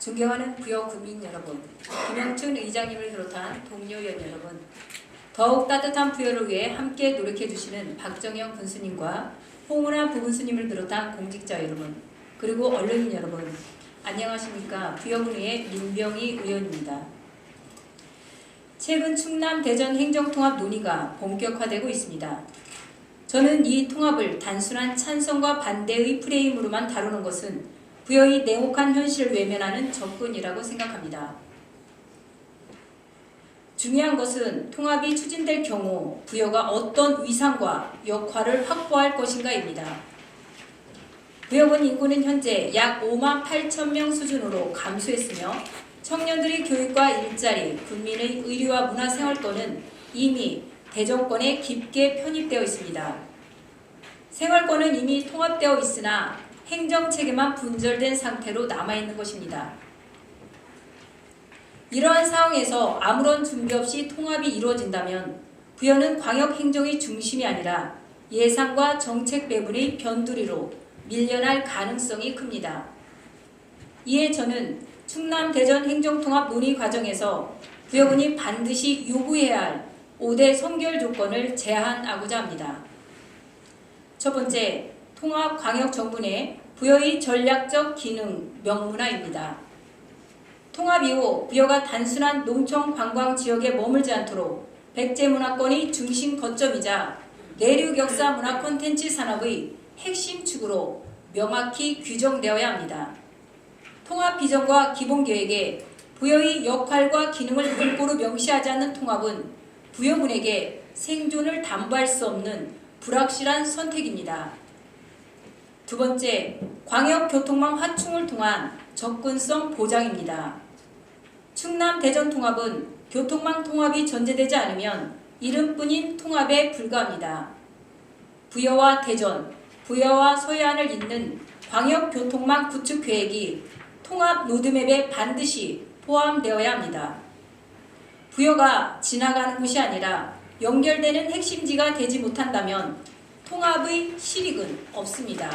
존경하는 부여 국민 여러분, 김영춘 의장님을 비롯한 동료 의원 여러분, 더욱 따뜻한 부여를 위해 함께 노력해 주시는 박정영 군수님과 홍은아 부군수님을 비롯한 공직자 여러분, 그리고 언론인 여러분, 안녕하십니까. 부여군의 민병희 의원입니다. 최근 충남 대전 행정통합 논의가 본격화되고 있습니다. 저는 이 통합을 단순한 찬성과 반대의 프레임으로만 다루는 것은 부여의 냉혹한 현실을 외면하는 접근이라고 생각합니다. 중요한 것은 통합이 추진될 경우 부여가 어떤 위상과 역할을 확보할 것인가입니다. 부여군 인구는 현재 약 5만 8천 명 수준으로 감소했으며 청년들의 교육과 일자리, 국민의 의료와 문화생활권은 이미 대정권에 깊게 편입되어 있습니다. 생활권은 이미 통합되어 있으나 행정체계만 분절된 상태로 남아있는 것입니다. 이러한 상황에서 아무런 준비 없이 통합이 이루어진다면 부여는 광역행정의 중심이 아니라 예산과 정책 배분의 변두리로 밀려날 가능성이 큽니다. 이에 저는 충남 대전 행정통합 논의 과정에서 부여군이 반드시 요구해야 할 5대 선결 조건을 제안하고자 합니다. 첫 번째, 통합 광역정부 내 부여의 전략적 기능 명문화입니다. 통합 이후 부여가 단순한 농촌 관광 지역에 머물지 않도록 백제문화권의 중심 거점이자 내륙 역사 문화 콘텐츠 산업의 핵심 축으로 명확히 규정되어야 합니다. 통합 비전과 기본 계획에 부여의 역할과 기능을 골고루 명시하지 않는 통합은 부여군에게 생존을 담보할 수 없는 불확실한 선택입니다. 두 번째, 광역교통망 확충을 통한 접근성 보장입니다. 충남 대전 통합은 교통망 통합이 전제되지 않으면 이름뿐인 통합에 불과합니다. 부여와 대전, 부여와 서해안을 잇는 광역교통망 구축 계획이 통합 로드맵에 반드시 포함되어야 합니다. 부여가 지나가는 곳이 아니라 연결되는 핵심지가 되지 못한다면 통합의 실익은 없습니다.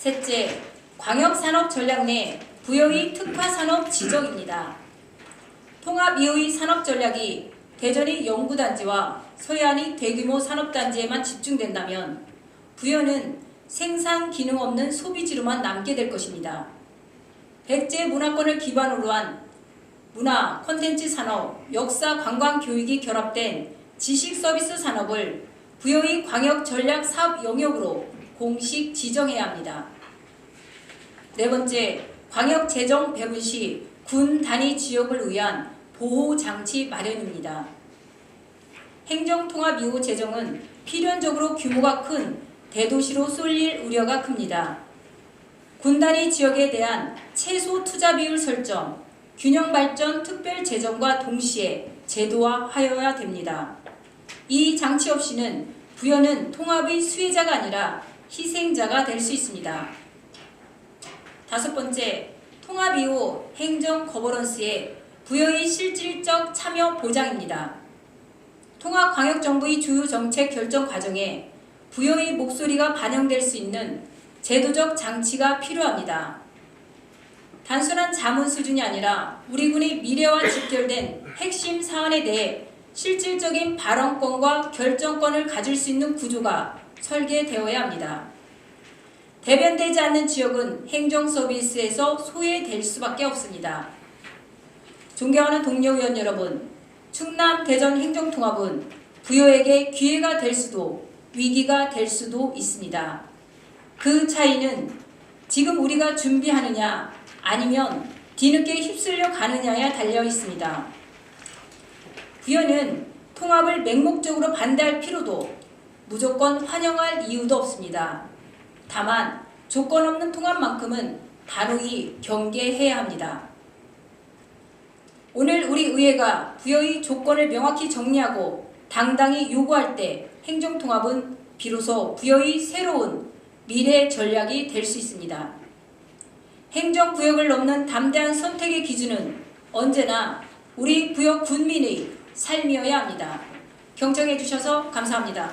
셋째, 광역산업 전략 내 부여의 특화산업 지정입니다. 통합 이후의 산업 전략이 대전의 연구단지와 서해안의 대규모 산업단지에만 집중된다면 부여는 생산 기능 없는 소비지로만 남게 될 것입니다. 백제 문화권을 기반으로 한 문화, 콘텐츠 산업, 역사, 관광, 교육이 결합된 지식 서비스 산업을 부여의 광역 전략 사업 영역으로 공식 지정해야 합니다. 네 번째, 광역 재정 배분 시 군 단위 지역을 위한 보호 장치 마련입니다. 행정통합 이후 재정은 필연적으로 규모가 큰 대도시로 쏠릴 우려가 큽니다. 군 단위 지역에 대한 최소 투자 비율 설정, 균형 발전 특별 재정과 동시에 제도화하여야 됩니다. 이 장치 없이는 부여는 통합의 수혜자가 아니라 희생자가 될 수 있습니다. 다섯 번째, 통합 이후 행정 거버넌스의 부여의 실질적 참여 보장입니다. 통합 광역정부의 주요 정책 결정 과정에 부여의 목소리가 반영될 수 있는 제도적 장치가 필요합니다. 단순한 자문 수준이 아니라 우리 군의 미래와 직결된 핵심 사안에 대해 실질적인 발언권과 결정권을 가질 수 있는 구조가 설계되어야 합니다. 대변되지 않는 지역은 행정 서비스에서 소외될 수밖에 없습니다. 존경하는 동료 의원 여러분, 충남 대전 행정통합은 부여에게 기회가 될 수도 위기가 될 수도 있습니다. 그 차이는 지금 우리가 준비하느냐 아니면 뒤늦게 휩쓸려 가느냐에 달려 있습니다. 부여는 통합을 맹목적으로 반대할 필요도 무조건 환영할 이유도 없습니다. 다만 조건 없는 통합만큼은 단호히 경계해야 합니다. 오늘 우리 의회가 부여의 조건을 명확히 정리하고 당당히 요구할 때 행정통합은 비로소 부여의 새로운 미래 전략이 될 수 있습니다. 행정구역을 넘는 담대한 선택의 기준은 언제나 우리 부여 군민의 삶이어야 합니다. 경청해 주셔서 감사합니다.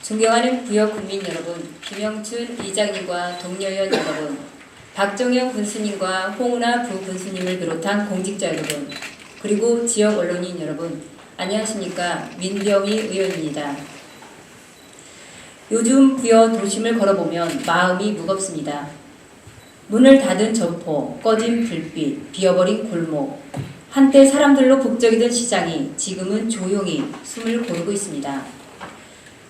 존경하는 부여 국민 여러분, 김영춘 이장님과 동료위원 여러분, 박정영 군수님과 홍은아 부군수님을 비롯한 공직자 여러분, 그리고 지역 언론인 여러분, 안녕하십니까. 민병희 의원입니다. 요즘 부여 도심을 걸어보면 마음이 무겁습니다. 문을 닫은 점포, 꺼진 불빛, 비어버린 골목, 한때 사람들로 북적이던 시장이 지금은 조용히 숨을 고르고 있습니다.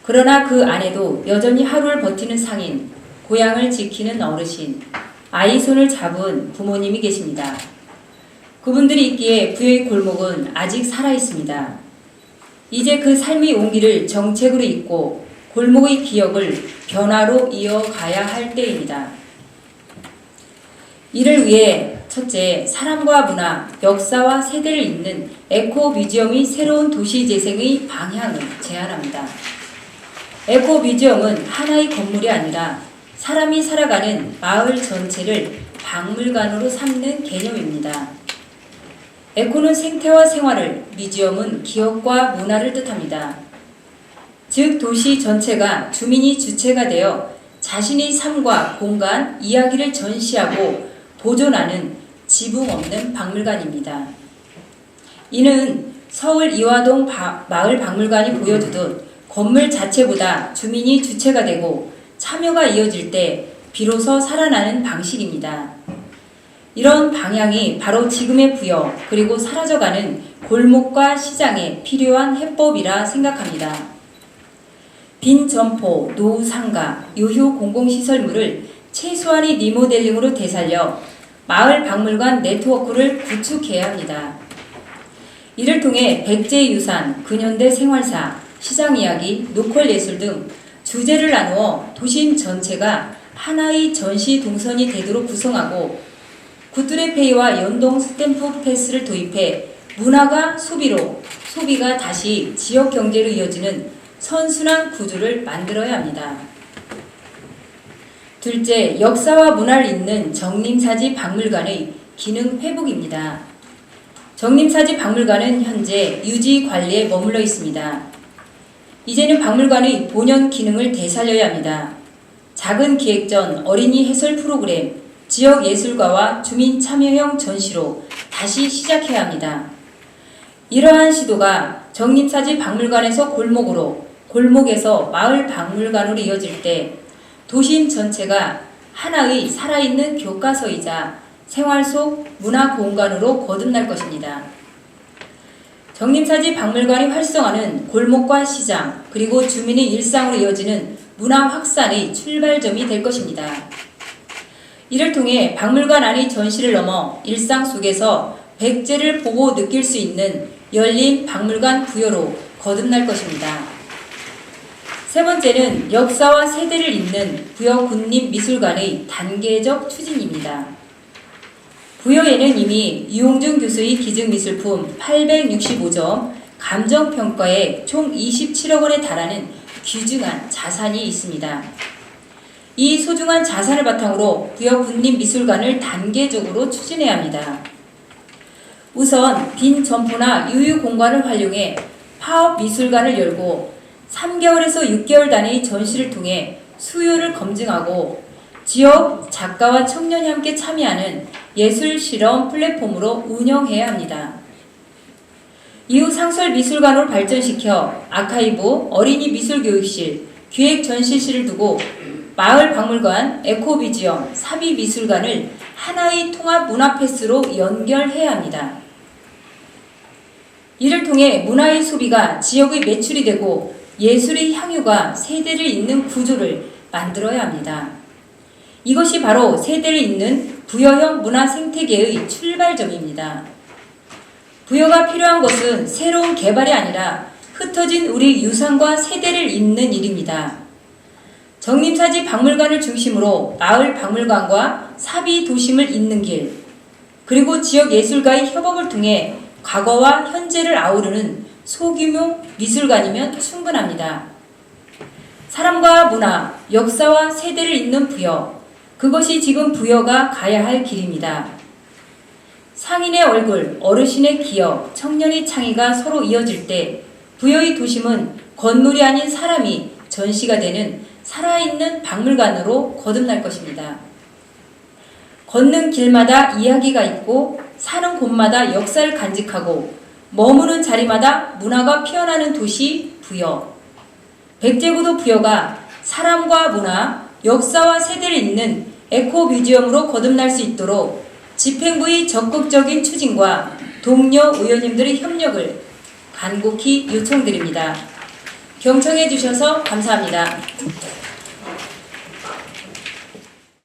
그러나 그 안에도 여전히 하루를 버티는 상인, 고향을 지키는 어르신, 아이 손을 잡은 부모님이 계십니다. 그분들이 있기에 부여의 골목은 아직 살아있습니다. 이제 그 삶의 온기를 정책으로 잇고 골목의 기억을 변화로 이어가야 할 때입니다. 이를 위해 첫째, 사람과 문화, 역사와 세대를 잇는 에코뮤지엄의 새로운 도시재생의 방향을 제안합니다. 에코뮤지엄은 하나의 건물이 아니라 사람이 살아가는 마을 전체를 박물관으로 삼는 개념입니다. 에코는 생태와 생활을, 뮤지엄은 기억과 문화를 뜻합니다. 즉 도시 전체가 주민이 주체가 되어 자신의 삶과 공간, 이야기를 전시하고 보존하는 지붕 없는 박물관입니다. 이는 서울 이화동 마을 박물관이 보여주듯 건물 자체보다 주민이 주체가 되고 참여가 이어질 때 비로소 살아나는 방식입니다. 이런 방향이 바로 지금의 부여 그리고 사라져가는 골목과 시장에 필요한 해법이라 생각합니다. 빈 점포, 노후 상가, 유휴 공공시설물을 최소한의 리모델링으로 되살려 마을 박물관 네트워크를 구축해야 합니다. 이를 통해 백제유산, 근현대 생활사, 시장 이야기, 로컬 예술 등 주제를 나누어 도심 전체가 하나의 전시 동선이 되도록 구성하고 굿드레페이와 연동 스탬프 패스를 도입해 문화가 소비로, 소비가 다시 지역 경제로 이어지는 선순환 구조를 만들어야 합니다. 둘째, 역사와 문화를 잇는 정림사지 박물관의 기능 회복입니다. 정림사지 박물관은 현재 유지 관리에 머물러 있습니다. 이제는 박물관의 본연 기능을 되살려야 합니다. 작은 기획전, 어린이 해설 프로그램, 지역 예술가와 주민 참여형 전시로 다시 시작해야 합니다. 이러한 시도가 정림사지 박물관에서 골목으로, 골목에서 마을 박물관으로 이어질 때 도심 전체가 하나의 살아있는 교과서이자 생활 속 문화 공간으로 거듭날 것입니다. 정림사지 박물관이 활성화는 골목과 시장 그리고 주민의 일상으로 이어지는 문화 확산의 출발점이 될 것입니다. 이를 통해 박물관 안의 전시를 넘어 일상 속에서 백제를 보고 느낄 수 있는 열린 박물관 부여로 거듭날 것입니다. 세 번째는 역사와 세대를 잇는 부여 군립미술관의 단계적 추진입니다. 부여에는 이미 유홍준 교수의 기증미술품 865점, 감정평가액 총 27억 원에 달하는 귀중한 자산이 있습니다. 이 소중한 자산을 바탕으로 부여 군립미술관을 단계적으로 추진해야 합니다. 우선 빈 점포나 유휴 공간을 활용해 파업 미술관을 열고 3개월에서 6개월 단위 전시를 통해 수요를 검증하고 지역 작가와 청년이 함께 참여하는 예술 실험 플랫폼으로 운영해야 합니다. 이후 상설미술관으로 발전시켜 아카이브, 어린이 미술교육실, 기획전시실을 두고 마을 박물관, 에코뮤지엄, 사비미술관을 하나의 통합 문화패스로 연결해야 합니다. 이를 통해 문화의 소비가 지역의 매출이 되고 예술의 향유가 세대를 잇는 구조를 만들어야 합니다. 이것이 바로 세대를 잇는 부여형 문화 생태계의 출발점입니다. 부여가 필요한 것은 새로운 개발이 아니라 흩어진 우리 유산과 세대를 잇는 일입니다. 정림사지 박물관을 중심으로 마을 박물관과 사비 도심을 잇는 길, 그리고 지역 예술가의 협업을 통해 과거와 현재를 아우르는 소규모 미술관이면 충분합니다. 사람과 문화, 역사와 세대를 잇는 부여, 그것이 지금 부여가 가야 할 길입니다. 상인의 얼굴, 어르신의 기억, 청년의 창의가 서로 이어질 때 부여의 도심은 건물이 아닌 사람이 전시가 되는 살아있는 박물관으로 거듭날 것입니다. 걷는 길마다 이야기가 있고 사는 곳마다 역사를 간직하고 머무는 자리마다 문화가 피어나는 도시 부여. 백제구도 부여가 사람과 문화, 역사와 세대를 잇는 에코뮤지엄으로 거듭날 수 있도록 집행부의 적극적인 추진과 동료 의원님들의 협력을 간곡히 요청드립니다. 경청해 주셔서 감사합니다.